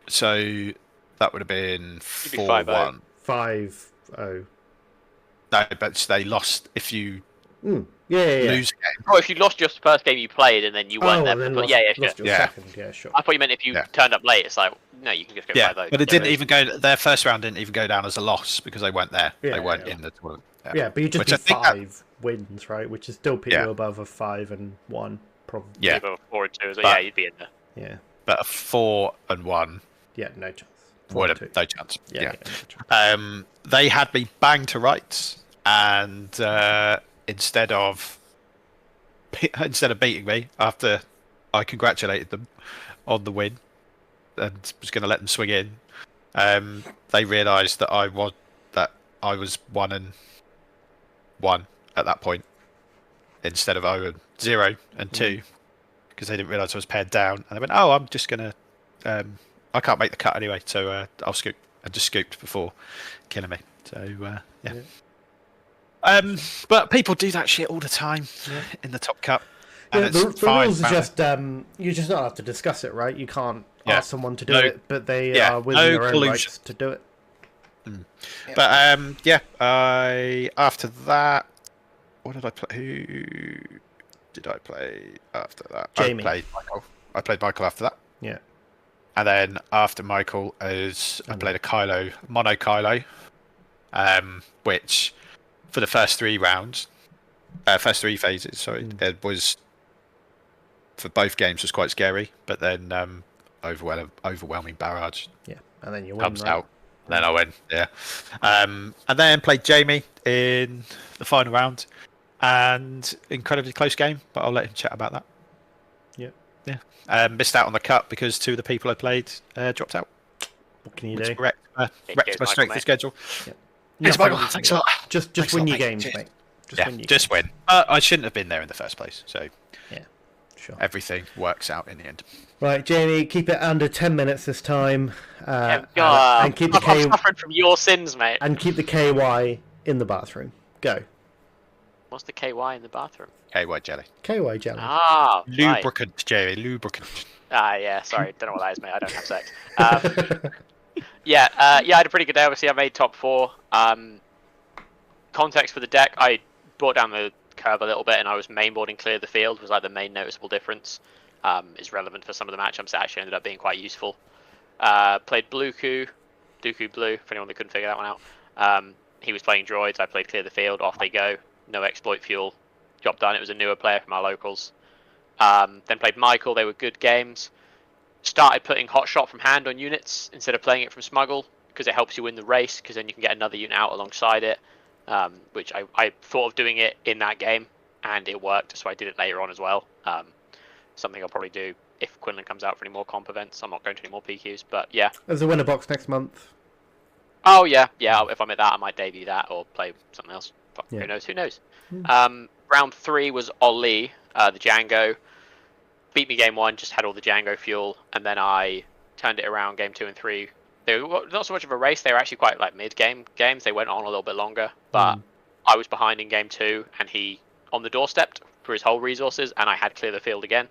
S5: So that would have been 4-1.
S2: 5-0.
S5: No, but they lost if you
S2: lose
S5: a game.
S3: Oh, if you lost your first game you played and then you weren't there.
S2: Lost your second. Yeah, sure.
S3: I thought you meant if you turned up late. It's like, no, you can just go 5-0.
S5: But it didn't even go. Their first round didn't even go down as a loss because they weren't there. They weren't in the tournament.
S2: Yeah, but you just need 5 wins, right? Which is still put you above a 5-1, probably.
S3: Yeah, 4-2. So yeah, you'd be in there.
S2: Yeah.
S5: But a 4-1.
S2: Yeah, no chance.
S5: No chance.
S2: Yeah.
S5: They had me banged to rights, and instead of beating me after I congratulated them on the win and was going to let them swing in, they realised that I was 1-1 at that point instead of 0 and 2 because they didn't realise I was paired down, and they went, "Oh, I'm just going to I can't make the cut anyway, so I'll scoop." I just scooped before killing me. So yeah. But people do that shit all the time in the Top Cup. And
S2: Yeah,
S5: it's
S2: the
S5: fine.
S2: rules are just you're just not allowed to discuss it, right? You can't
S5: Yeah.
S2: ask someone to do
S5: No-
S2: it, but they
S5: yeah,
S2: are within
S5: no
S2: their own
S5: collusion.
S2: rights to do it.
S5: But after that, what did I play? Who did I play after that?
S2: Jamie.
S5: I played Michael after that.
S2: Yeah.
S5: And then after Michael, I played a mono Kylo, which for the first 3 rounds, first 3 phases, sorry, it was for both games was quite scary, but then overwhelming barrage.
S2: Yeah, and then you win,
S5: Comes
S2: right?
S5: out. Then I win, yeah. And then played Jamie in the final round, and incredibly close game, but I'll let him chat about that. Yeah. Missed out on the cup because 2 of the people I played dropped out.
S2: What can you
S5: Which
S2: do?
S5: wrecked my strength of schedule.
S2: Yeah.
S5: Thanks, Michael. Thanks a lot.
S2: Just
S5: Thanks a
S2: win
S5: lot,
S2: your
S5: mate.
S2: games,
S5: Cheers.
S2: mate.
S5: Just win. I shouldn't have been there in the first place, so
S2: Yeah, sure.
S5: everything works out in the end.
S2: Right, Jamie, keep it under 10 minutes this time.
S3: God,
S2: And keep the
S3: I'm
S2: K
S3: suffering from your sins, mate.
S2: and keep the KY in the bathroom. Go.
S3: What's the KY in the bathroom?
S5: KY jelly.
S2: KY jelly.
S3: Ah, right.
S5: Lubricant, Jerry. Lubricant.
S3: Yeah, sorry, don't know what that is, mate. I don't have sex. I had a pretty good day. Obviously, I made top 4. Context for the deck, I brought down the curve a little bit, and I was mainboarding clear the field was like the main noticeable difference. Is relevant for some of the matchups that actually ended up being quite useful. Played Dooku Blue, for anyone that couldn't figure that one out. He was playing droids, I played clear the field, off they go. No exploit fuel. Job done. It was a newer player from our locals. Then played Michael, they were good games. Started putting hot shot from hand on units instead of playing it from smuggle, because it helps you win the race, because then you can get another unit out alongside it. Which I thought of doing it in that game, and it worked, so I did it later on as well. Something I'll probably do if Quinlan comes out for any more comp events. I'm not going to any more PQs, but yeah.
S2: There's a winner box next month.
S3: Oh yeah. If I'm at that, I might debut that or play something else.
S2: Yeah.
S3: Who knows? Round 3 was Oli, the Django. Beat me game 1, just had all the Django fuel, and then I turned it around game 2 and 3. They were not so much of a race, they were actually quite like mid-game games. They went on a little bit longer, but I was behind in game 2, and he on the doorstep for his whole resources, and I had clear the field again.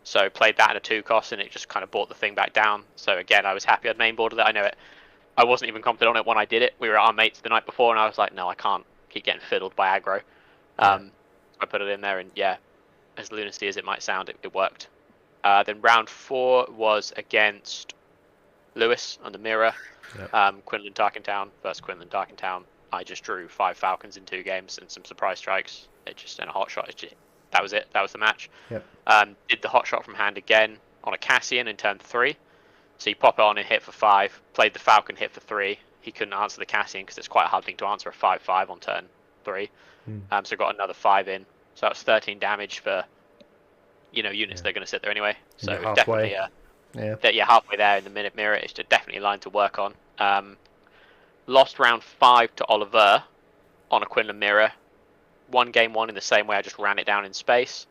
S3: So played that at a 2 cost, and it just kind of brought the thing back down. So again, I was happy I'd mainboarded it. I know it. I wasn't even confident on it when I did it. We were at our mates the night before, and I was like, no, I can't keep getting fiddled by aggro. I put it in there, and yeah, as lunacy as it might sound, it worked. Then round 4 was against Lewis on the mirror. Quinlan Darkentown versus Quinlan Darkentown. I just drew 5 Falcons in 2 games and some surprise strikes. It just in a hot shot. That was it. That was the match. Did the hot shot from hand again on a Cassian in turn 3. So you pop it on and hit for 5. Played the Falcon, hit for 3. He couldn't answer the Cassian because it's quite a hard thing to answer a 5/5 on turn 3. So got another 5 in. So that was 13 damage for units that are going to sit there anyway. So
S2: halfway.
S3: definitely halfway there in the minute mirror. It's definitely a line to work on. Lost round 5 to Oliver on a Quinlan mirror. Won game 1 in the same way. I just ran it down in space.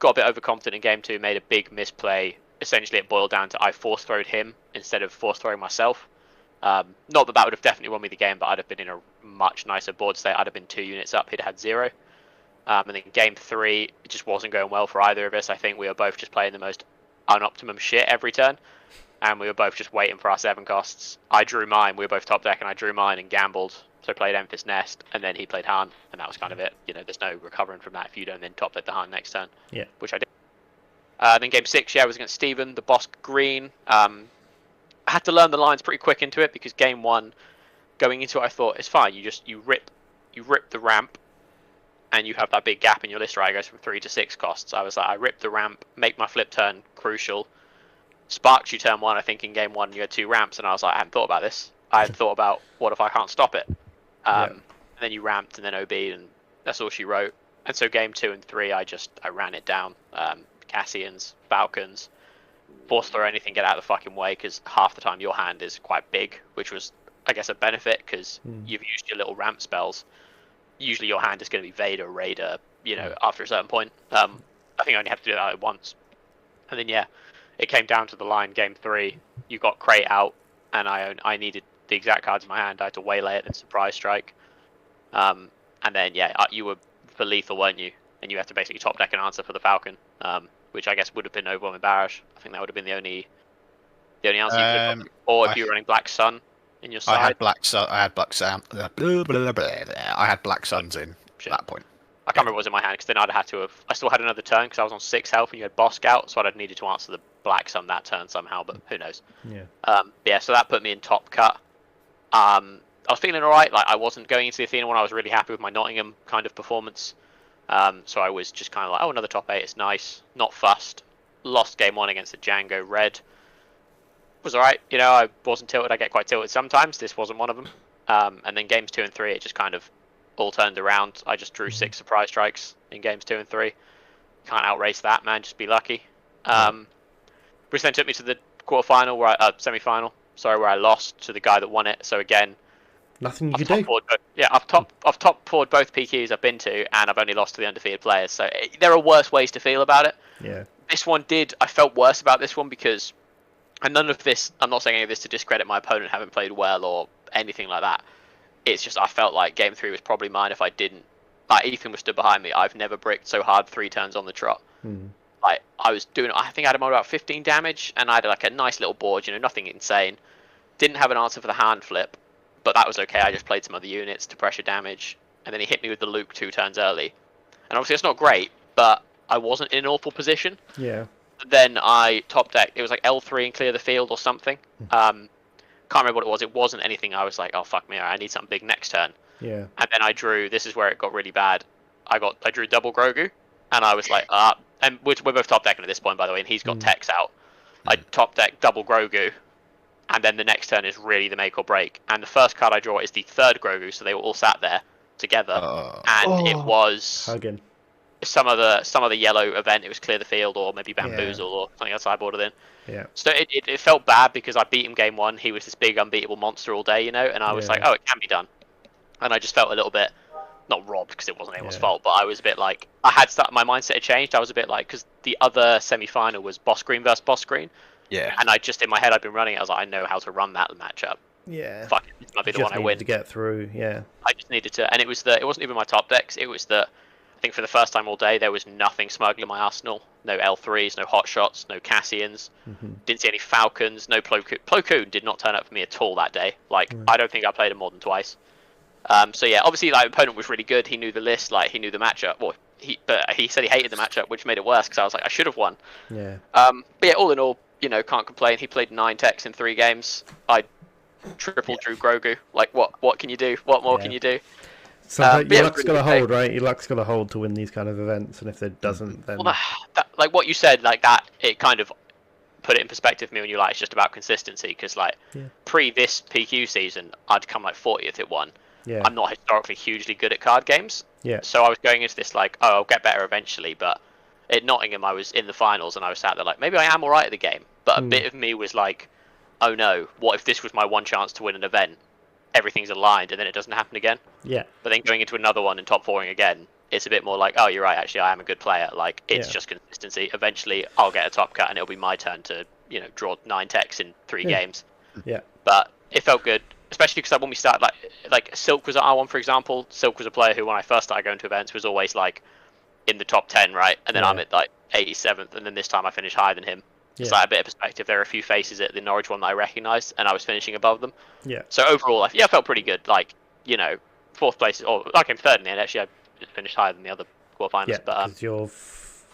S3: Got a bit overconfident in game 2. Made a big misplay. Essentially, it boiled down to I force throwed him instead of force throwing myself. Not that would have definitely won me the game, but I'd have been in a much nicer board state. I'd have been 2 units up. He'd had 0. And then game 3, it just wasn't going well for either of us. I think we were both just playing the most unoptimum shit every turn. And we were both just waiting for our 7 costs. I drew mine. We were both top deck, and I drew mine and gambled. So I played Emphis Nest, and then he played Han, and that was kind of it. There's no recovering from that if you don't then top deck the Han next turn. Which I did. Then game 6, was against Steven, the boss green. I had to learn the lines pretty quick into it, because game 1, going into it, I thought, it's fine. You rip the ramp, and you have that big gap in your list, right? It goes from 3 to 6 costs. I was like, I rip the ramp, make my flip turn crucial. Sparks you turn 1, I think in game 1 you had 2 ramps, and I was like, I hadn't thought about this. I had thought about, what if I can't stop it? And then you ramped, and then OB'd, and that's all she wrote. And so game 2 and 3, I ran it down. Cassians, Falcons, force throw anything, get out of the fucking way, because half the time your hand is quite big, which was, I guess, a benefit, because you've used your little ramp spells. Usually your hand is going to be Vader, Raider, after a certain point. I think I only have to do that once. And then, it came down to the line, game 3. You got Crate out, and I needed the exact cards in my hand. I had to waylay it and surprise strike. And then, you were for lethal, weren't you? and you have to basically top deck an answer for the Falcon, which I guess would have been Overwhelming Barrage. I think that would have been the only answer you could. Or if you were running Black Sun in your side.
S5: I had Black Sun. I had Black Sun. I had Black Suns in at that point.
S3: I can't remember what was in my hand because then I'd have had to have. I still had another turn because I was on 6 health and you had Boss Scout, so I'd have needed to answer the Black Sun that turn somehow. But who knows?
S2: Yeah.
S3: So that put me in top cut. I was feeling alright. Like I wasn't going into the Athena one. I was really happy with my Nottingham kind of performance. So I was just kind of like, oh, another top 8. It's nice. Not fussed. Lost game 1 against the Django Red. Was alright. You know, I wasn't tilted. I get quite tilted sometimes. This wasn't one of them. And then games 2 and 3, it just kind of all turned around. I just drew 6 surprise strikes in games 2 and 3. Can't outrace that, man. Just be lucky. Which then took me to the quarterfinal, semi-final. Sorry, where I lost to the guy that won it. So again,
S2: nothing you could do.
S3: I've top poured both PQs I've been to, and I've only lost to the undefeated players. So there are worse ways to feel about it.
S2: Yeah.
S3: This one I felt worse about this one because, and none of this, I'm not saying any of this to discredit my opponent having played well or anything like that. It's just I felt like game 3 was probably mine if I didn't. Like Ethan was stood behind me. I've never bricked so hard 3 turns on the trot. Like I was doing, I think I had him on about 15 damage, and I had like a nice little board, you know, nothing insane. Didn't have an answer for the hand flip, but that was okay. I just played some other units to pressure damage, and then he hit me with the Luke 2 turns early. And obviously it's not great, but I wasn't in an awful position.
S2: Yeah.
S3: Then I top decked. It was like L3 and clear the field or something. Can't remember what it was. It wasn't anything. I was like, oh fuck me, I need something big next turn.
S2: Yeah.
S3: And then I drew. This is where it got really bad. I drew double Grogu, and I was like, and we're both top decking at this point, by the way, and he's got Tex out. I top deck double Grogu, and then the next turn is really the make or break. And the first card I draw is the 3rd Grogu, so they were all sat there together, and it was
S2: Hugging.
S3: some of the yellow event. It was clear the field or maybe bamboozle or something else I boarded in.
S2: Yeah.
S3: So it felt bad because I beat him game 1. He was this big unbeatable monster all day, you know, and I was like, oh, it can be done. And I just felt a little bit, not robbed because it wasn't anyone's fault, but I was a bit like, my mindset had changed. I was a bit like, because the other semi-final was Boss Green versus Boss Green.
S5: Yeah.
S3: And I just, in my head, I'd been running it. I was like, I know how to run that matchup.
S2: Yeah.
S3: Fuck it, this might be the one I win.
S2: To get through, yeah.
S3: I just needed to, and it wasn't even my top decks. It was I think for the first time all day, there was nothing smuggled in my arsenal. No L3s, no hot shots, no Cassians. Didn't see any Falcons, no Plo Koon. Plo Koon did not turn up for me at all that day. Like, I don't think I played him more than twice. So yeah, obviously, like, opponent was really good. He knew the list, like, he knew the matchup. Well, but he said he hated the matchup, which made it worse because I was like, I should have won.
S2: Yeah.
S3: But yeah, all in all, you know, can't complain. He played 9 techs in 3 games. I triple drew Grogu. Like, what can you do? What more can you do?
S2: Sometimes your luck's got to hold, right? Your luck's got to hold to win these kind of events, and if it doesn't, then...
S3: Well, like what you said, like that, it kind of put it in perspective for me when you're like, it's just about consistency, because like, pre this PQ season, I'd come like 40th at one.
S2: Yeah.
S3: I'm not historically hugely good at card games.
S2: Yeah.
S3: So I was going into this like, oh, I'll get better eventually, but at Nottingham, I was in the finals, and I was sat there like, maybe I am alright at the game, but a bit of me was like, oh no, what if this was my one chance to win an event? Everything's aligned and then it doesn't happen again.
S2: Yeah.
S3: But then going into another one and top 4ing again, it's a bit more like, oh, you're right, actually I am a good player. Like, it's just consistency. Eventually I'll get a top cut and it'll be my turn to, you know, draw 9 techs in 3 games.
S2: Yeah.
S3: But it felt good, especially because when we started, like Silk was at R1, for example. Silk was a player who, when I first started going to events, was always like in the top 10, right? And then I'm at like 87th, and then this time I finished higher than him. It's like a bit of perspective. There are a few faces at the Norwich one that I recognised, and I was finishing above them. Yeah. So overall, I felt pretty good. Like, you know, 4th place, or I came 3rd in the end. Actually, I finished higher than the other quarterfinals.
S2: Yeah,
S3: but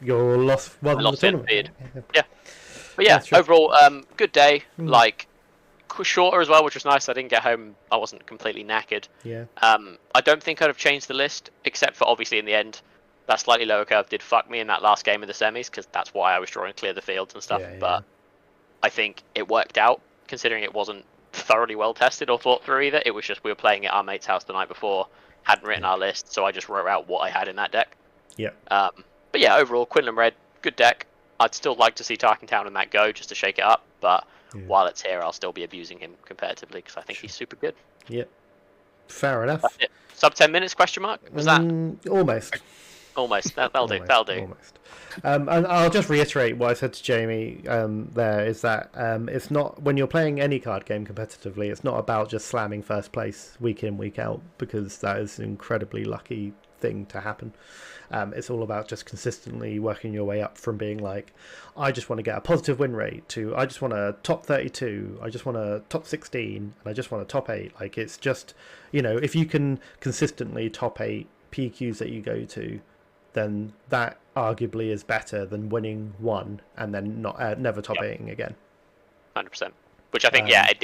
S2: you're lost. Well,
S3: lost it. Yeah. But yeah, overall, good day. Like, shorter as well, which was nice. I didn't get home. I wasn't completely knackered.
S2: Yeah.
S3: I don't think I'd have changed the list, except for obviously in the end, that slightly lower curve did fuck me in that last game of the semis, because that's why I was drawing clear the fields and stuff. But I think it worked out, considering it wasn't thoroughly well tested or thought through either. It was just we were playing at our mate's house the night before, hadn't written our list, so I just wrote out what I had in that deck.
S2: Yeah.
S3: But yeah, overall, Quinlan Red, good deck. I'd still like to see Tarkintown and that go just to shake it up, but while it's here, I'll still be abusing him competitively because I think he's super good.
S2: Yep. Fair enough.
S3: That's it. Sub 10 minutes, question mark? Was that?
S2: Almost.
S3: Almost. That'll do. That'll do.
S2: Almost. And I'll just reiterate what I said to Jamie there, is that it's not, when you're playing any card game competitively, it's not about just slamming first place week in, week out, because that is an incredibly lucky thing to happen. It's all about just consistently working your way up from being like, I just want to get a positive win rate, to I just want a top 32, I just want a top 16, and I just want a top 8. Like, it's just, if you can consistently top 8 PQs that you go to, then that arguably is better than winning one and then not never top 8ing again.
S3: 100%. Which I think, it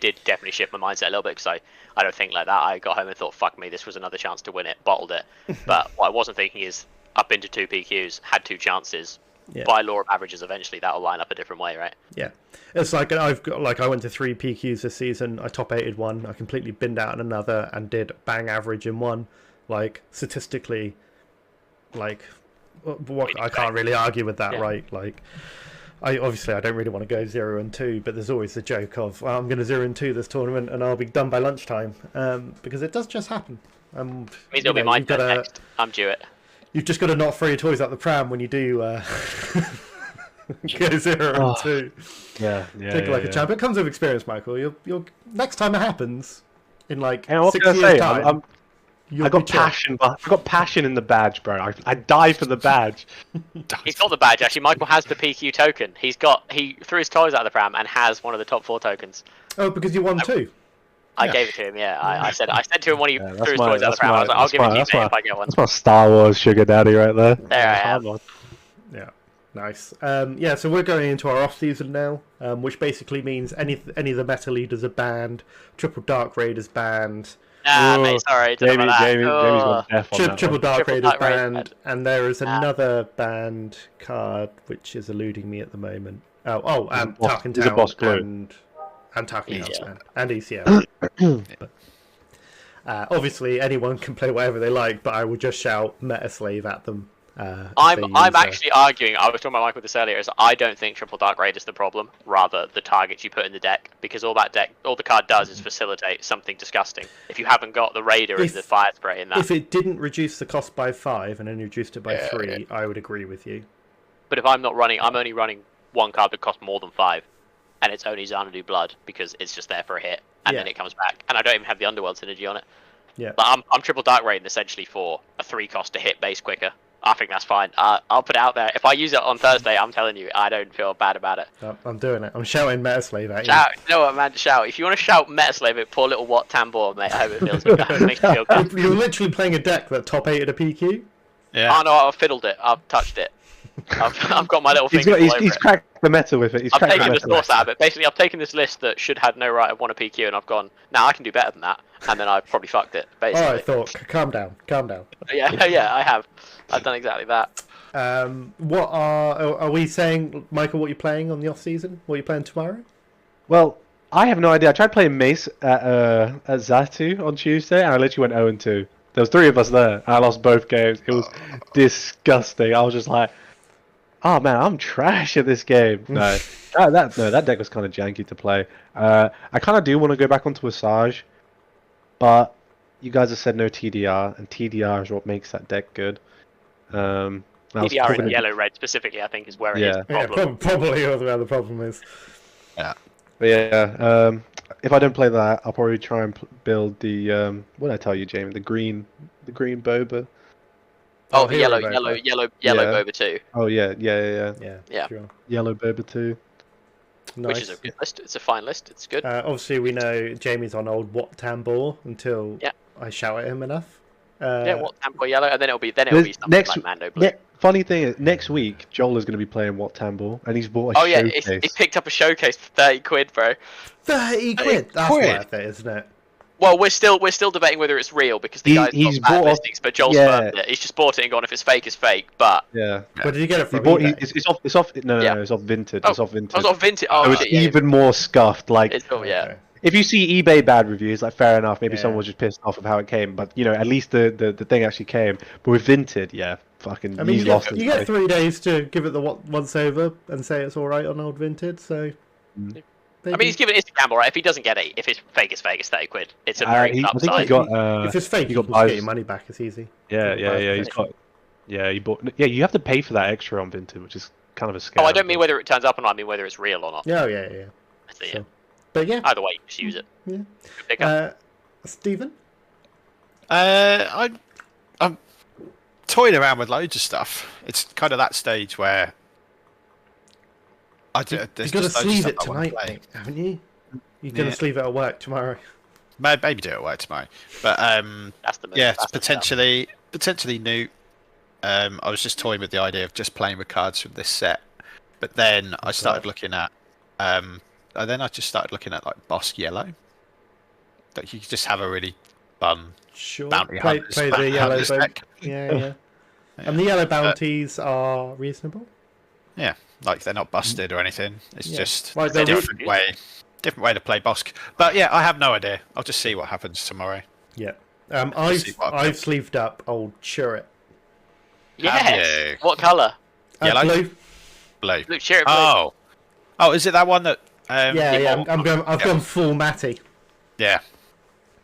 S3: did definitely shift my mindset a little bit, because I don't think like that. I got home and thought, fuck me, this was another chance to win it, bottled it. But what I wasn't thinking is, I've been to 2 PQs, had 2 chances. Yeah. By law of averages, eventually that'll line up a different way, right?
S2: Yeah, it's like I went to 3 PQs this season. I top 8'd one. I completely binned out in another, and did bang average in one. Like, statistically, like, I can't really argue with that, right? Like, I don't really want to go 0-2, but there's always the joke of, well, I'm going to 0-2 this tournament and I'll be done by lunchtime, because it does just happen.
S3: Means it'll be my turn next. I'm due it.
S2: You've just got to not throw your toys out the pram when you do go 0-2.
S4: Yeah.
S2: Take it like a champ. It comes with experience, Michael. You'll next time it happens in like 6
S4: years'
S2: time.
S4: I got passion. I got passion in the badge, bro. I die for the badge.
S3: He's got the badge actually. Michael has the PQ token. He threw his toys out of the pram and has one of the top 4 tokens.
S2: Oh, because you won 2.
S3: I gave it to him. Yeah, I said to him when he threw his toys out of the pram. I was like, I'll give it to you mate, if I get one.
S4: That's my Star Wars sugar daddy right there.
S3: There I am.
S2: Yeah, nice. So we're going into our off season now, which basically means any of the meta leaders are banned. Triple Dark Raid is banned.
S3: Mate, sorry,
S4: Jamie's got death on that
S2: Triple Dark Raid is banned, and there is another banned card which is eluding me at the moment. Tarkin Town and Tarkin Town and ECL. Obviously, anyone can play whatever they like, but I will just shout Meta Slave at them.
S3: I'm actually arguing. I was talking about Michael this earlier. Is I don't think Triple Dark Raid is the problem. Rather, the targets you put in the deck, because all the card does is facilitate something disgusting. If you haven't got the Raider and the Fire Spray in that,
S2: if it didn't reduce the cost by 5 and only reduced it by 3, I would agree with you.
S3: But if I'm not running, I'm only running one card that costs more than 5, and it's only Xanadu Blood because it's just there for a hit and then it comes back, and I don't even have the Underworld synergy on it.
S2: Yeah,
S3: but I'm Triple Dark Raiding essentially for a 3 cost to hit base quicker. I think that's fine. I'll put it out there. If I use it on Thursday, I'm telling you, I don't feel bad about it.
S2: I'm doing it. I'm shouting Metaslave at you.
S3: Shout. You know what, man? Shout. If you want to shout Metaslave at poor little Wat Tambor, mate, I hope it feels good. It makes me feel good.
S2: You're literally playing a deck that top 8 at a PQ?
S3: Yeah. Oh, no, I've fiddled it. I've touched it. I've got my little finger all over
S4: He's cracked the meta with it.
S3: I've taken the source out of it. Basically, I've taken this list that should have no right of one a PQ, and I've gone, I can do better than that. And then I've probably fucked it, basically.
S2: Alright, Thought. Calm down.
S3: Yeah, I have. I've done exactly that.
S2: What are we saying, Michael, what you're playing on the off-season? What are you playing tomorrow?
S4: Well, I have no idea. I tried playing Mace at Zatu on Tuesday, and I literally went 0-2. There was 3 of us there, and I lost both games. It was disgusting. I was just like, oh man, I'm trash at this game. No, that deck was kind of janky to play. I kind of do want to go back onto Asajj, but you guys have said no TDR, and TDR is what makes that deck good.
S3: TDR in yellow-red specifically, I think, is where it is the problem.
S2: Yeah, probably where the problem is.
S5: Yeah.
S4: But yeah, if I don't play that, I'll probably try and build the what did I tell you, Jamie? The green boba.
S3: Oh, the yellow boba too.
S4: Oh yeah.
S2: Sure.
S4: Yellow boba too.
S2: Nice.
S3: Which is a good list. It's a fine list. It's good.
S2: Obviously, we know Jamie's on old Wat Tambor until I shout at him enough.
S3: Wat Tambor yellow, and then it'll be something like Mando blue.
S4: Funny thing is, next week Joel is going to be playing Wat Tambor, and he's bought a showcase.
S3: He picked up a showcase for £30, bro.
S2: 30 quid. That's worth it, isn't it?
S3: Well, we're still debating whether it's real because the guy's got bad listings, but Joel's firmed it. He's just bought it and gone, if it's fake, it's fake. But
S2: where did you get it from?
S4: It's off. No, it's off Vinted.
S3: Oh,
S4: it's off Vinted.
S3: It's off Vinted. Oh,
S4: so it's even more scuffed. Like, if you see eBay bad reviews, like fair enough, maybe someone was just pissed off of how it came. But at least the thing actually came. But with Vinted, fucking.
S2: I mean, you get 3 days to give it the once over and say it's all right on old Vinted. So.
S3: I mean, he's given it a gamble, right? If he doesn't get it, if it's fake, it's fake. It's £30. It's a very upside.
S2: If it's fake, you can get your money back. It's easy.
S4: Yeah. He's got. Yeah, he bought. Yeah, you have to pay for that extra on Vinted, which is kind of a scam.
S3: Oh, I don't mean whether it turns up or not. I mean whether it's real or not.
S2: Yeah.
S3: So,
S2: but yeah.
S3: Either way, you just use it.
S2: Yeah. Stephen.
S5: I'm toying around with loads of stuff. It's kind of that stage where
S2: You've got to sleeve it tonight, mate, haven't you? You're going to sleeve it at work tomorrow.
S5: Maybe do it at work tomorrow. But
S3: That's the move.
S5: yeah,
S3: That's
S5: it's potentially new. I was just toying with the idea of just playing with cards from this set, but then I started looking at I just started looking at like Bosk Yellow. That you could just have a really fun bounty
S2: play
S5: hunters,
S2: the yellow
S5: hunters
S2: boat.
S5: deck.
S2: Yeah. And the yellow bounties are reasonable.
S5: Yeah, like they're not busted or anything. It's just
S2: Like,
S5: a different way to play Bosk. But yeah, I have no idea. I'll just see what happens tomorrow.
S2: Yeah. I've sleeved up old Churret.
S3: Yes. What colour?
S5: Yellow.
S2: Blue.
S5: Blue.
S3: Blue. Churret blue.
S5: Oh, is it that one that?
S2: I've gone full Matty.
S5: Yeah.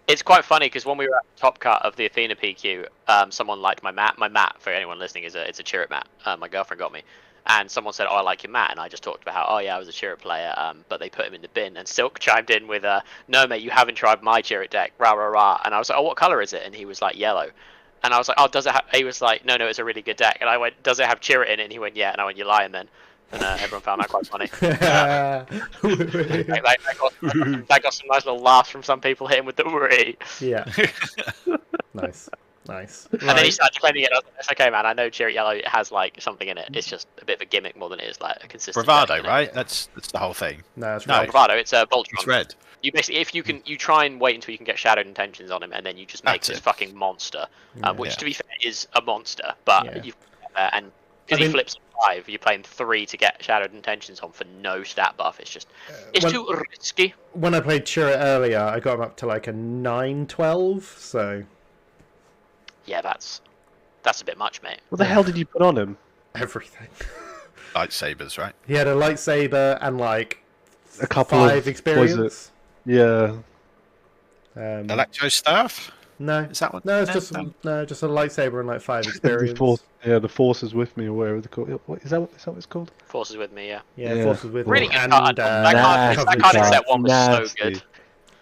S3: It's quite funny because when we were at the top cut of the Athena PQ, someone liked my mat. My mat, for anyone listening, it's a Churret mat. My girlfriend got me. And someone said, "Oh, I like your mat," and I just talked about how, "Oh yeah, I was a Churret player, but they put him in the bin." And Silk chimed in with, "No, mate, you haven't tried my Churret deck, rah rah rah." And I was like, "Oh, what color is it?" And he was like, "Yellow." And I was like, "Oh, does it?" He was like, "No, it's a really good deck." And I went, "Does it have Churret in it?" And he went, "Yeah." And I went, "You're lying then." And everyone found that quite funny. That got some nice little laughs from some people hitting with the worry.
S2: Yeah. Nice.
S3: And then he started defending it. And I was like, "It's okay, man. I know Churret Yellow has like something in it. It's just a bit of a gimmick more than it is like a consistent."
S5: Bravado, right? That's the whole thing.
S2: No, it's
S3: not Bravado. It's a Voltron.
S5: It's red.
S3: You basically, if you try and wait until you can get Shadowed Intentions on him, and then you just make this fucking monster, which to be fair is a monster, but you and because he flips 5, you're playing 3 to get Shadowed Intentions on for no stat buff. It's just too risky.
S2: When I played Churret earlier, I got him up to like a 9/12, so
S3: yeah, that's a bit much, mate.
S4: What the hell did you put on him?
S2: Everything.
S5: Lightsabers, right?
S2: He had a lightsaber and like
S4: A couple
S2: 5
S4: of
S2: experience.
S4: Yeah.
S5: Electro staff?
S2: No,
S5: Is that one?
S2: no, it's just a lightsaber and like 5 experience.
S4: The Force is with me, or whatever they call it. What is that what it's called?
S3: Forces with me, yeah.
S2: Yeah, Forces with
S3: Really
S2: me.
S3: good
S2: And
S3: card. That card in set 1 was so good.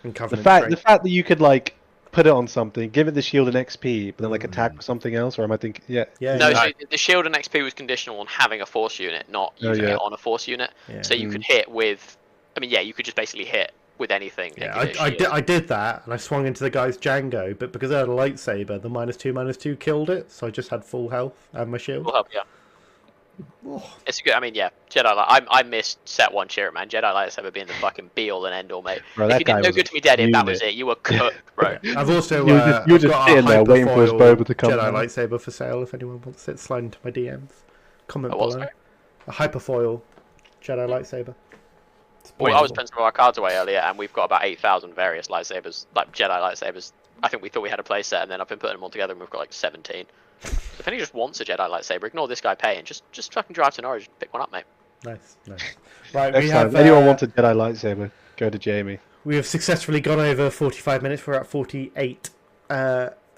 S2: And
S4: The fact that you could like put it on something, give it the shield and XP, but then like attack with something else, or am I thinking? Yeah.
S3: No, so the shield and XP was conditional on having a Force unit, not using it on a Force unit.
S2: Yeah.
S3: So you could hit with, you could just basically hit with anything.
S2: Yeah, I did that, and I swung into the guy's Django, but because I had a lightsaber, the -2/-2 killed it, so I just had full health and my shield.
S3: Full health, yeah. It's good. Jedi. I missed set 1 Churret, man. Jedi lightsaber being the fucking be all and end all, mate.
S4: Bro,
S3: if you did no good to me dead in, that was it. You were cooked, bro.
S2: I've also
S4: you were just sitting there waiting for his boba to come.
S2: Jedi lightsaber for sale. If anyone wants it, slide into my DMs. Comment below. A hyperfoil Jedi lightsaber.
S3: Well, I was putting some of our cards away earlier, and we've got about 8,000 various lightsabers, like Jedi lightsabers. I think we thought we had a playset, and then I've been putting them all together, and we've got like 17. So if anyone just wants a Jedi lightsaber, ignore this guy paying. Just fucking drive to Norwich and pick one up, mate.
S2: Nice. Right,
S4: Next time, anyone wants a Jedi lightsaber, go to Jamie.
S2: We have successfully gone over 45 minutes. We're at 48.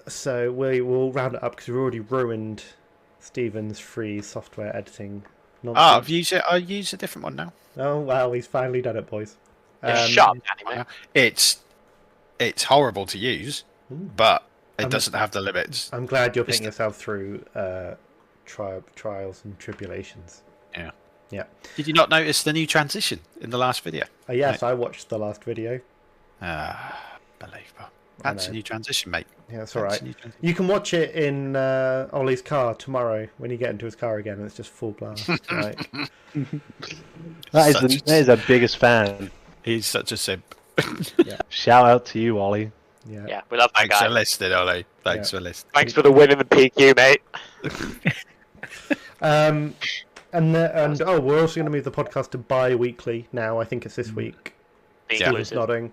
S2: So we will round it up because we've already ruined Stephen's free software editing nonsense.
S5: I'll use a different one now.
S2: Oh, wow, he's finally done it, boys.
S3: Shut up, Danny, mate.
S5: It's horrible to use, but it doesn't have the limits.
S2: I'm glad you're putting yourself through trials and tribulations. Yeah.
S5: Did you not notice the new transition in the last video?
S2: Yes, I watched the last video.
S5: Unbelievable. That's a new transition, mate.
S2: Yeah, that's all right. You can watch it in Ollie's car tomorrow when you get into his car again, and it's just full blast. Right?
S4: That is the biggest fan.
S5: He's such a simp.
S2: Yeah.
S4: Shout out to you, Ollie.
S3: Yeah, we love that
S5: Thanks
S3: guy.
S5: for listening, Ollie. Thanks for listening.
S3: Thanks for the win in the PQ, mate.
S2: We're also going to move the podcast to bi-weekly now. I think it's this week. Stephen's nodding.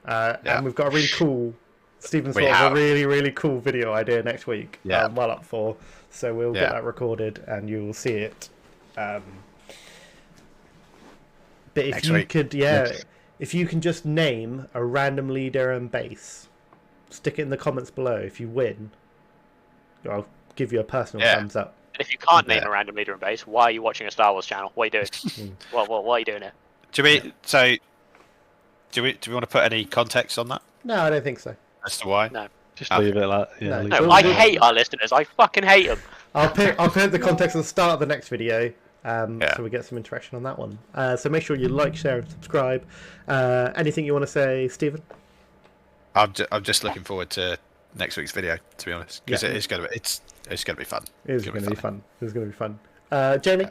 S2: And we've got a really cool... Stephen's got a really, really cool video idea next week.
S5: Yeah.
S2: I'm well up for. So we'll get that recorded and you will see it. But if you could, if you can just name a random leader and base, stick it in the comments below. If you win, I'll give you a personal thumbs up.
S3: And if you can't name a random leader and base, why are you watching a Star Wars channel? What are you doing? What are you doing here?
S5: Do we want to put any context on that?
S2: No, I don't think so.
S5: As to why?
S3: No.
S4: Just leave it like
S3: I hate our listeners. I fucking hate them.
S2: I'll put the context at the start of the next video, so we get some interaction on that one. So make sure you like, share, and subscribe. Anything you want to say, Stephen?
S5: I'm just looking forward to next week's video, to be honest, because it's gonna be fun.
S2: It's gonna be fun. It's gonna be fun. Jamie.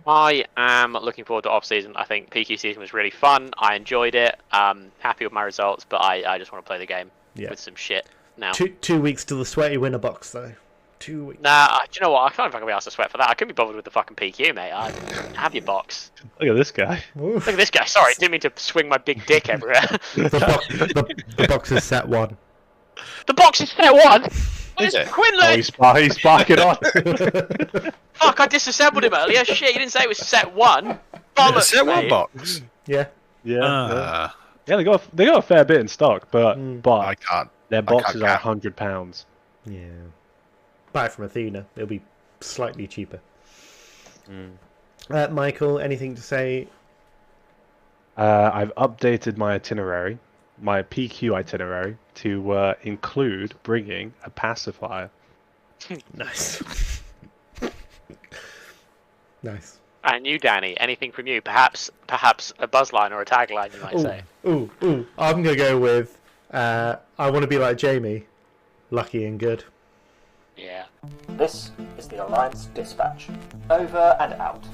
S3: I am looking forward to off-season. I think PQ season was really fun. I enjoyed it. Happy with my results, but I just want to play the game with some shit now.
S2: 2 weeks to the sweaty winner box, though. 2 weeks.
S3: Nah, do you know what? I can't fucking be asked to sweat for that. I couldn't be bothered with the fucking PQ, mate. Have your box.
S4: Look at this guy.
S3: Look at this guy. Sorry, didn't mean to swing my big dick everywhere.
S2: The box is set 1.
S3: The box is set 1?
S5: Is it?
S3: Quinlan!
S4: Oh, he's sparking on.
S3: Fuck, I disassembled him earlier. Shit, you didn't say it was set 1. Bollocks,
S5: Set 1
S3: mate.
S5: box.
S2: Yeah.
S4: Yeah, they got a fair bit in stock, but
S5: I can't.
S4: Their boxes are
S5: count.
S4: £100.
S2: Yeah. Buy it from Athena. It'll be slightly cheaper. Michael, anything to say?
S4: I've updated my itinerary, my PQ itinerary, to include bringing a pacifier.
S2: Nice. Nice.
S3: And you, Danny, anything from you? Perhaps a buzzline or a tagline, you might say.
S2: Ooh. I'm going to go with, I want to be like Jamie. Lucky and good.
S3: Yeah.
S1: This is the Alliance Dispatch. Over and out.